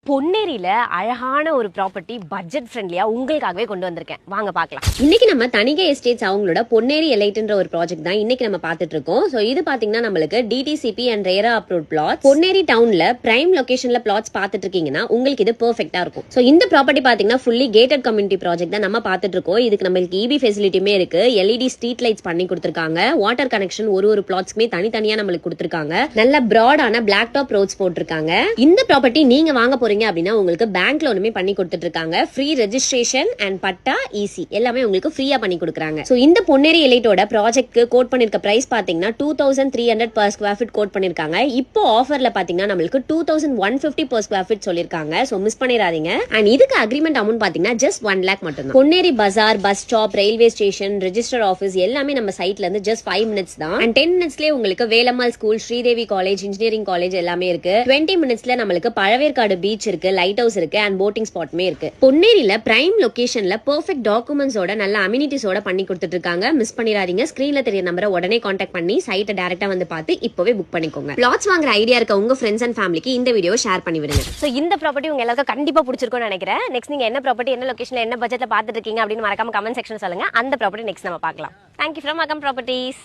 பொன்னேரியில அழகான ஒரு property budget ஃப்ரெண்ட்லியா உங்களுக்காகவே கொண்டு வந்திருக்கேன். வாங்க பார்க்கலாம். இன்னைக்கு நம்ம தனிகை எஸ்டேட்ஸ் அவங்களோட பொன்னேரி எலைட்ன்ற ஒரு ப்ராஜெக்ட் தான் இன்னைக்கு நம்ம பார்த்துட்டு இருக்கோம். சோ இது பாத்தீங்கன்னா நம்மளுக்கு DTCP and RERA approved plot Ponneri டவுன்ல பிரைம் லொகேஷன்ல பிளாட்ஸ் பார்த்துட்டு இருக்கீங்கன்னா உங்களுக்கு இது பெர்ஃபெக்ட்டா இருக்கும். சோ இந்த ப்ராப்பர்ட்டி பாத்தீங்கன்னா ஃபுல்லி கேட்டட் கம்யூனிட்டி ப்ராஜெக்ட் தான் நம்ம பார்த்துட்டு இருக்கோம். இதுக்கு நம்மளுக்கு இபி ஃபெசிலிட்டியுமே இருக்கு, எல்இடி ஸ்ட்ரீட் லைட்ஸ் பண்ணி கொடுத்திருக்காங்க, வாட்டர் கனெக்ஷன் ஒரு பிளாட்ஸ்க்குமே தனித்தனியா நம்மளுக்கு கொடுத்திருக்காங்க, நல்ல பிராடான பிளாக் டாப் ரோட்ஸ் போட்டிருக்காங்க. இந்த ப்ராப்பர்ட்டி நீங்க வாங்க போறீங்க அப்படின்னா உங்களுக்கு பேங்க் லோனுமே பண்ணி கொடுத்துட்டு இருக்காங்க. Free registration and patta EC எல்லாமே உங்களுக்கு ஃப்ரீயா பண்ணி கொடுக்குறாங்க. சோ இந்த பொன்னேரி எலைட்டோட ப்ராஜெக்ட்க்கு கோட் பண்ணிருக்க பிரைஸ் பாத்தீங்கன்னா 2300 per square feet கோட் பண்ணிருக்காங்க. இப்போ ஆஃபர்ல பாத்தீங்கன்னா நம்மளுக்கு 2150 per square feet சொல்லிருக்காங்க. சோ மிஸ் பண்ணிராதீங்க. அண்ட் இதுக்கு அக்ரிமெண்ட் அமௌண்ட் பாத்தீங்கன்னா ஜஸ்ட் 1 lakh மட்டும் தான். Ponneri bazaar, bus stop, railway station, register office எல்லாமே நம்ம சைட்ல இருந்து ஜஸ்ட் 5 minutes தான். அண்ட் 10 minutesலயே உங்களுக்கு Velammal school, Sridevi college, engineering college எல்லாமே இருக்கு. 20 minutesல நம்மளுக்கு பழவேற்காடு பீச் இருக்கு, லைட் ஹவுஸ் இருக்கு அண்ட் போட்டிங் ஸ்பாட்மே இருக்கு. பொன்னேரியில பிரைம் லொகேஷன்ல பெர்ஃபெக்ட் டாக்குமெண்ட்ஸோட நல்ல அமினிட்டிஸோட பண்ணி கொடுத்துட்டு இருக்காங்க. மிஸ் பண்ணிராதீங்க. ஸ்கிரீன்ல தெரிய நம்பரை உடனே கான்டாக்ட் பண்ணி சைட்டை டைரக்டா வந்து பார்த்து இப்பவே புக் பண்ணிக்கோங்க. பிளாட்ஸ் வாங்குற ஐடியா இருக்க உங்க ஃப்ரெண்ட்ஸ் அண்ட் ஃபேமிலிக்கு இந்த வீடியோ ஷேர் பண்ணி விடுங்க. சோ இந்த ப்ராப்பர்ட்டி உங்க எல்லாருக்கும் கண்டிப்பா பிடிச்சிருக்கும்னு நினைக்கிறேன். நெக்ஸ்ட் நீங்க என்ன ப்ராப்பர்ட்டி, என்ன லொகேஷன்ல, என்ன பட்ஜெட்ல பார்த்துட்டு இருக்கீங்க அப்படின்னு மறக்காம கமெண்ட் செக்ஷன் சொல்லுங்க. அந்த ப்ராப்பர்ட்டி நெக்ஸ்ட் நம்ம பார்க்கலாம். தேங்க்யூ ஃப்ரம் அகம் ப்ராப்பர்ட்டிஸ்.